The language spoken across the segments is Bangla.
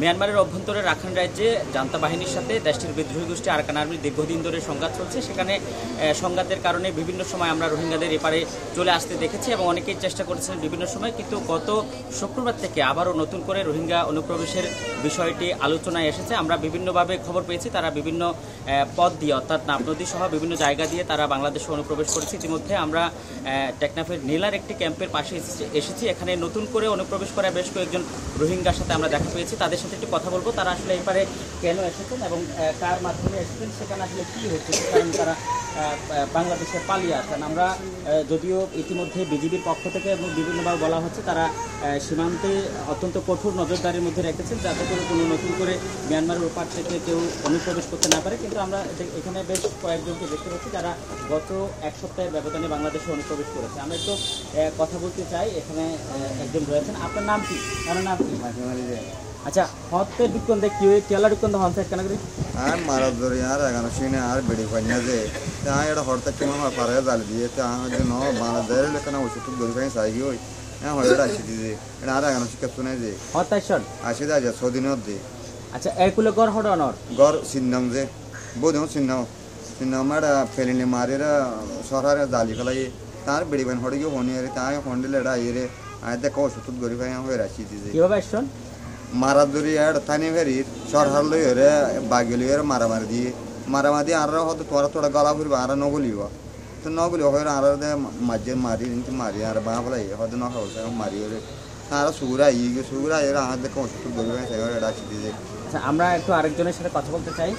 মিয়ানমারের অভ্যন্তরে রাখাইন রাজ্যে জান্তা বাহিনীর সাথে দেশটির বিদ্রোহী গোষ্ঠী আরাকান আর্মির দীর্ঘদিন ধরে সংঘাত চলছে। সেখানে সংঘাতের কারণে বিভিন্ন সময় আমরা রোহিঙ্গাদের এপারে চলে আসতে দেখেছি এবং অনেকেই চেষ্টা করেছেন বিভিন্ন সময়, কিন্তু গত শুক্রবার থেকে আবারও নতুন করে রোহিঙ্গা অনুপ্রবেশের বিষয়টি আলোচনায় এসেছে। আমরা বিভিন্নভাবে খবর পেয়েছি তারা বিভিন্ন পথ দিয়ে অর্থাৎ নাব নদী সহ বিভিন্ন জায়গা দিয়ে তারা বাংলাদেশে অনুপ্রবেশ করেছে। ইতিমধ্যে আমরা টেকনাফের নীলার একটি ক্যাম্পের পাশে এসেছি। এখানে নতুন করে অনুপ্রবেশ করা বেশ কয়েকজন রোহিঙ্গার সাথে আমরা দেখা পেয়েছি। তাদের সাথে একটু কথা বলবো, তারা আসলে এবারে কেন এসেছেন এবং কার মাধ্যমে এসেছেন, সেখানে আসলে কী হচ্ছে, কারণ তারা বাংলাদেশে পালিয়ে আসেন। আমরা যদিও ইতিমধ্যে বিজিবির পক্ষ থেকে এবং বিভিন্নভাবে বলা হচ্ছে তারা সীমান্তে অত্যন্ত কঠোর নজরদারির মধ্যে রেখেছেন যাতে করে কোনো নতুন করে মিয়ানমারের ওপার থেকে কেউ অনুপ্রবেশ করতে না পারে, কিন্তু আমরা এখানে বেশ কয়েকজনকে দেখতে পাচ্ছি যারা গত এক সপ্তাহের ব্যবধানে বাংলাদেশে অনুপ্রবেশ করেছে। আমরা একটু কথা বলতে চাই। এখানে একজন রয়েছেন, আপনার নাম কি? আমার নাম কি? আচ্ছা, হতে দুঃখন দেখ কি কেলা দুঃখন হন সাইড কেন করি আর মারা ধরে আর এখানে শুনে আর বেড়ি পাই না যে এটা হরতে কেমন পারে জাল দিয়ে জন্য বাংলাদেশের এখানে ওষুধ ধরে পাই চাই ওই হ্যাঁ হয় আসি দিয়ে এটা আর এখানে শিক্ষা শুনে যে হতাশন আসি যা যা ছদিনত দিয়ে। আচ্ছা, এগুলো গড় হডনর গড় চিন্নাম যে বোধ চিন্নাম আর ফেলিনি মারিরা সরকারে জালি ফেলাই তার বেড়ি পাই হড়ে গিয়ে হনি রে তাই হন্ডিলে এটা ইয়ে আয় দেখো ওষুধ ধরে পাই হয়ে আসি দিয়ে কিভাবে আসছেন মারা ধরি আর থানি ফেরি সরহার লই হরে বাগি লই মারামারি দিয়ে মারামারি আর হয়তো তোরা তোরা গলা ফুরবে আর নগলিব তো নগলি হয় আর মাঝে মারি নিতে মারি আর বাঁ ফেলাই হয়তো নখা বলছে মারি হরে আর সুগুরা এর আর দেখো ওষুধ ধরি পাই এটা আসি দিয়ে। আচ্ছা, আমরা একটু আরেকজনের সাথে কথা বলতে চাই।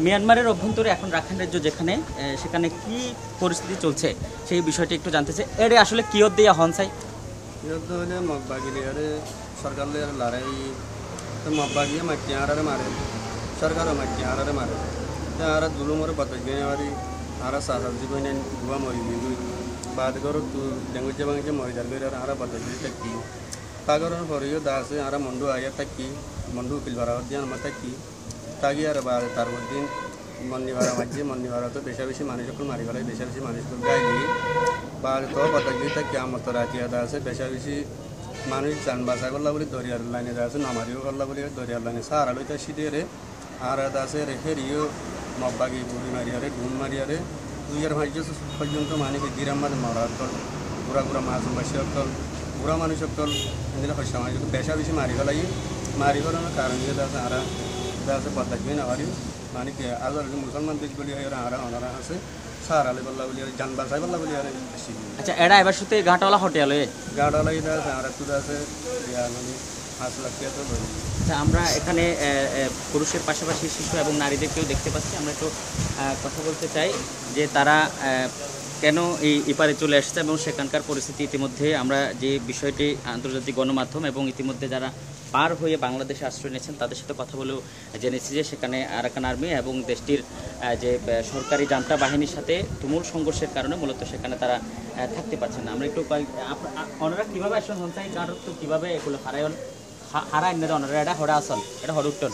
মিয়ানমারের অভ্যন্তরে এখন রাখাইন রাজ্য যেখানে সেখানে কি পরিস্থিতি চলছে সেই বিষয়টি একটু জানতে চাই। এর আসলে কিয়ত দিয়া হন চাই হলে মগবাগিলে আরে সরকার লড়াই তো মগবাগিয়ে মাটি আরে মারে সরকারও মাটি আরে মারে আর জুলুমরে বাতাস গেনারি আর সাহায্য কইনেন গুয়া মরি গুই বাদ করো তু ল্যাঙ্গুয়েজ বাংলাদেশে মরিদার করে আর বাতাস থাকি তাগরের পরেও দাসে আর মন্ডু আয়া থাকি মন্ডু উকিল ভাড়া দিয়ে আমার থাকি তাগি আর তার দিন মন্নি ভাড়া মাঝে মন্নি ভাড়া তো বেশা বেশি মানুষ সকল মারি ফেলাই বেশা বেশি মানুষ গাই দিয়ে বা তো বাতাস দিয়ে থাকি আমার তো রাতিয়া দা আছে বেশা বেশি মানুষ যান বাসা করলা বলে দরিয়ার লাইনে আছে নামারিও করলা বলে দরিয়ার লাইনে সারা লইতে শীতেরে আর আছে রেখে রিও মব্বাগি বুড়ি মারিয়ারে ঘুম মারিয়ারে 2005 পর্যন্ত মানুষ গিরামাদ মারা অকল পুরা পুরা মাছ বাসী অকল পুরা মানুষ অকল এদিকে হস্যা মানুষ বেশা বেশি মারি ফেলাই মারি ফেলানোর কারণ আছে আর আছে বদাকি না পারি মানে কি আজ মুসলমান দেশগুলি আর ওনারা আছে সারালে বললা বলি জান বাসাই বললা বলি আর বেশি। আচ্ছা, এরা এবার শুতে ঘাটওয়ালা হোটেল গাড়ওয়ালা এটা আছে আর তুই আছে মানে 5 লাখ টাকা তো বলি। আচ্ছা, আমরা এখানে পুরুষের পাশাপাশি শিশু এবং নারীদেরকেও দেখতে পাচ্ছি। আমরা একটু কথা বলতে চাই যে তারা কেন এই এপারে চলে আসছে এবং সেখানকার পরিস্থিতি। ইতিমধ্যে আমরা যে বিষয়টি আন্তর্জাতিক গণমাধ্যম এবং ইতিমধ্যে যারা পার হয়ে বাংলাদেশে আশ্রয় নিয়েছেন তাদের সাথে কথা বলেও জেনেছি যে সেখানে আরাকান আর্মি এবং দেশটির যে সরকারি জান্তা বাহিনীর সাথে তুমুল সংঘর্ষের কারণে মূলত সেখানে তারা থাকতে পারছেন না। আমরা একটু ওনারা কীভাবে আসেন হনসাই গাঁট তো কীভাবে এগুলো হারায়ন হারায় না ওনারা এটা হরা আসল এটা হরুটন।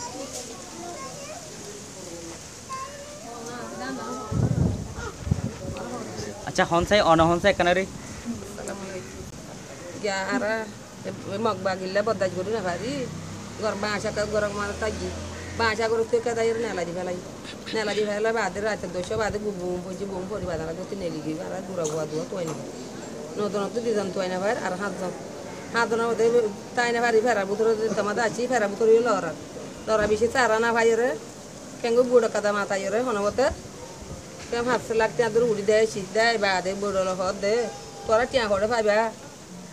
আচ্ছা, হনসাই অনহনসাই কানারে ara মগবাগিল্লা বদাজ করি না ভারি গর বাঁশা গরম মারা থাকি বাঁশা করে থেকে তাই নেলাজি ফেলা বাদে রাতে 200 বাদে বুম পড়ছি বুম পরি বাদারা করতে নেলি গিয়ে আর গুড়া গুয়া দুয়া তোয় না নতুন দুজন তোয় না ভাই আর হাতজন মধ্যে তাই না ভারি ফেরার বুতরে তোমাদের আছি ফেরার বুতরে লড়া বেশি চারা না ভাই রে কেঙ্গু বুড়ো কাদা মাথায় রে হনবতে কেম হাফসে লাগতে আদর উড়ি দেয় শীত দেয় বাদে বুড়ো হদ দে তোরা টিয়া করে পাইবা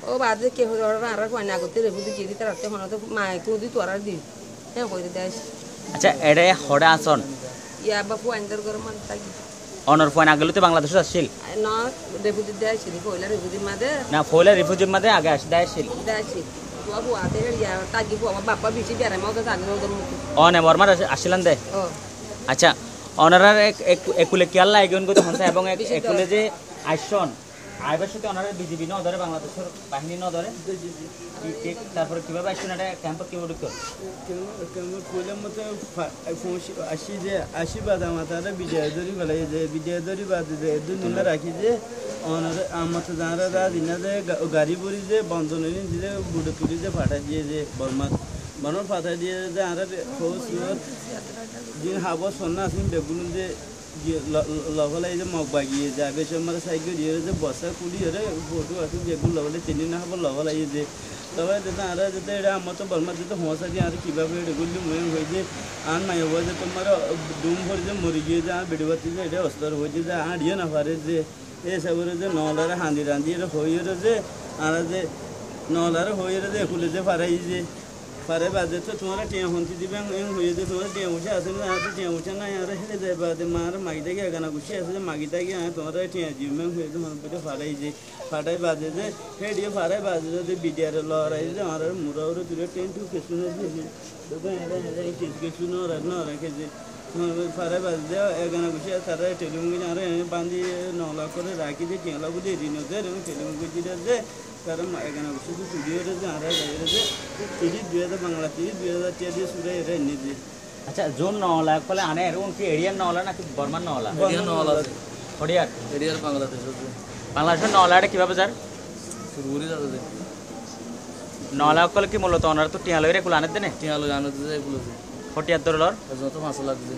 ও বাদে কে আর কয়না আগতে রেবু দি জিদি তার হন তো মাই তুই তোরা দি হ্যাঁ কই দেয়। আচ্ছা, এরে হড়া আসন ইয়া বাপু আইন্দার করে মান থাকি অনর ফোন আগেলতে বাংলাদেশে আসছিল না রেবুদি দেয় ছিল কইলা রেবুদি মাদে না ফয়লা রিফিউজি মাদে আগে আসছিল দেয় বাবু আতে ইয়া তাকি আমার বাপ্পা বেশি বেড়ে মতো তাকি ওদের মুখ অনে মরমার আসিলান দে। ও আচ্ছা, অনারার একুলে কেয়াল্লা এগন গত হনসা এবং একুলে যে আইসন আইবার সাথে অনারা বিজিবি ন ধরে বাংলাদেশের বাহিনী ন ধরে তারপরে কিভাবে আইসন এটা ক্যাম্প কিভাবে ঢুকতো কইলাম মতো আসি যে আসি বাদা মাথাটা বিজয় ধরি ফেলাই যে বিজয় ধরি বাদ দুনিয়া রাখি যে আমার তো জানারা দিনা যে গাড়ি পরি যে বন্ধন যে বুড়ো পুরি যে ফাটা দিয়ে যে বর্মা বানোর ফাটাই দিয়ে যে আর দিন হাবো সন্না আসিন বেগুন যে লগলে এই যে মগ বাগিয়ে যায় বেশ আমার সাইকেল দিয়ে যে বসা কুলি হরে ফটো আসি বেগুন লগলে চিনি না হবো লগল আইয়ে যে তবে যেতে আর যেতে এটা আমার তো বলমা যেতে হোঁসা দিয়ে আর কীভাবে এটা করলি মনে হয়ে যে আর নাই হবো যে তোমার ডুম ভরে যে মরি গিয়ে যে আর বেড়ে বাতি যে এটা অস্তর হয়েছে যে আর ইয়ে না পারে যে এসবের যে নলারে হাঁদি রাঁধি এটা হয়ে যে আর যে নলারে হয়ে যে খুলে যে পারাই যে পারে বাদে তো তোমার টিয়া হন্তি দিবে হয়ে যে তোমার টিয়া উঠে আসে না আর টিয়া উঠে না আর হেরে যায় বাদে মার মাগিটা গিয়ে গানা গুছিয়ে আসে যে মাগিটা গিয়ে তোমার টিয়া জিবে হয়ে যে মনে পেটে ফাড়াই যে ফাটাই বাজে যে হেডিয়ে ফাড়াই বাজে যে বিডিয়ারে লড়াই যে আমার মুরা উড়ে তুলে টেন্টু কেসুনে কেসুনো রাখে যে ফাড়াই বাজে যে গানা গুছিয়ে তারা টেলিমুগি আর বান্ধি নলা করে রাখি যে টিয়ালা বুঝে দিন যে টেলিমুগি দিলে যে কারণ এখানে শুধু স্টুডিওতে যে আর যে 30,000 বাংলা 30,000 টাকা দিয়ে সুরে এরা এনে দিয়ে আচ্ছা জোন নওলা কলে আনে এরকম কি এরিয়ার নওলা নাকি বর্মান নওলা হরিয়ার এরিয়ার বাংলাদেশ বাংলাদেশের নওলাটা কিভাবে যার ঘুরে যাতে নওলা কলে কি মূলত ওনারা তো টিয়া লইরে কুল আনে দেনে টিয়া লোক আনো যে এগুলো হটিয়ার দরলর যত মশলা দিছে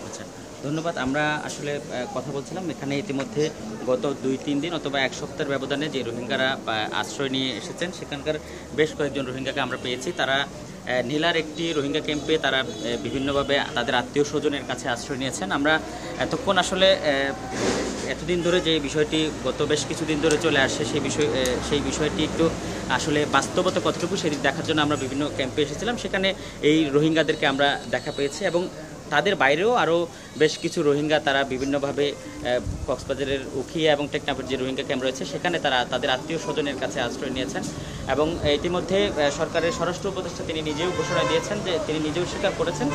আচ্ছা ধন্যবাদ। আমরা আসলে কথা বলছিলাম এখানে ইতিমধ্যে গত 2-3 দিন অথবা এক সপ্তাহের ব্যবধানে যে রোহিঙ্গারা আশ্রয় নিয়ে এসেছেন সেখানকার বেশ কয়েকজন রোহিঙ্গাকে আমরা পেয়েছি। তারা নীলার একটি রোহিঙ্গা ক্যাম্পে তারা বিভিন্নভাবে তাদের আত্মীয় স্বজনের কাছে আশ্রয় নিয়েছেন। আমরা এতক্ষণ আসলে এতদিন ধরে যে বিষয়টি গত বেশ কিছুদিন ধরে চলে আসে সেই বিষয়টি একটু আসলে বাস্তবতা কতটুকু সেদিক দেখার জন্য আমরা বিভিন্ন ক্যাম্পে এসেছিলাম। সেখানে এই রোহিঙ্গাদেরকে আমরা দেখা পেয়েছি এবং তাদের বাইরেও আরও বেশ কিছু রোহিঙ্গা তারা বিভিন্নভাবে কক্সবাজারের উখিয়া এবং টেকনাফের যে রোহিঙ্গা ক্যাম্প রয়েছে সেখানে তারা তাদের আত্মীয় স্বজনের কাছে আশ্রয় নিয়েছেন এবং ইতিমধ্যে সরকারের স্বরাষ্ট্র উপদেষ্টা তিনি নিজেও ঘোষণা দিয়েছেন যে তিনি নিজেও স্বীকার করেছেন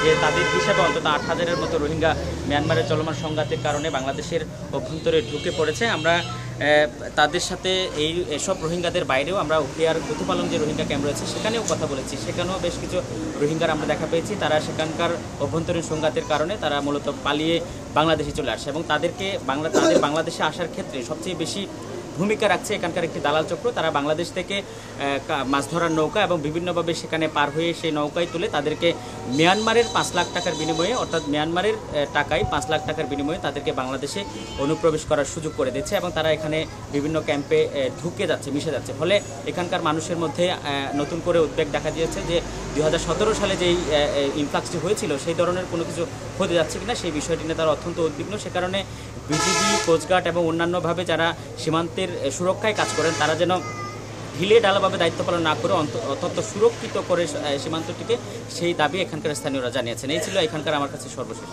যে তাদের হিসাবে অন্তত 8,000-এর মতো রোহিঙ্গা মিয়ানমারের চলমান সংঘাতের কারণে বাংলাদেশের অভ্যন্তরে ঢুকে পড়েছে। আমরা তাদের সাথে এসব রোহিঙ্গাদের বাইরেও আমরা উখিয়ার কুতুপালং যে রোহিঙ্গা ক্যাম্প রয়েছে সেখানেও কথা বলেছি। সেখানেও বেশ কিছু রোহিঙ্গার আমরা দেখা পেয়েছি তারা সেখানকার অভ্যন্তরীণ সংঘাতের কারণে তারা মূলত পালিয়ে বাংলাদেশে চলে আসে এবং তাদের বাংলাদেশে আসার ক্ষেত্রে সবচেয়ে বেশি ভূমিকা রাখছে এখানকার একটি দালাল চক্র। তারা বাংলাদেশ থেকে মাছ ধরার নৌকা এবং বিভিন্নভাবে সেখানে পার হয়ে সেই নৌকায় তুলে তাদেরকে মিয়ানমারের 5 লাখ টাকার বিনিময়ে অর্থাৎ মিয়ানমারের টাকায় 5 লাখ টাকার বিনিময়ে তাদেরকে বাংলাদেশে অনুপ্রবেশ করার সুযোগ করে দিচ্ছে এবং তারা এখানে বিভিন্ন ক্যাম্পে ঢুকে যাচ্ছে মিশে যাচ্ছে। ফলে এখানকার মানুষের মধ্যে নতুন করে উদ্বেগ দেখা দিয়েছে যে 2017 সালে যেই ইনফ্লাক্সটি হয়েছিল সেই ধরনের কোনো কিছু হতে যাচ্ছে কিনা সেই বিষয়টি নিয়ে তারা অত্যন্ত উদ্বিগ্ন। সে কারণে বিজিবি, কোস্টগার্ড এবং অন্যান্যভাবে যারা সীমান্তের সুরক্ষায় কাজ করেন তারা যেন ঢিলে ঢালাভাবে দায়িত্ব পালন না করে অত্যন্ত সুরক্ষিত করে সীমান্তটিকে সেই দাবি এখানকার স্থানীয়রা জানিয়েছেন। এই ছিল এখানকার আমার কাছে সর্বশেষ।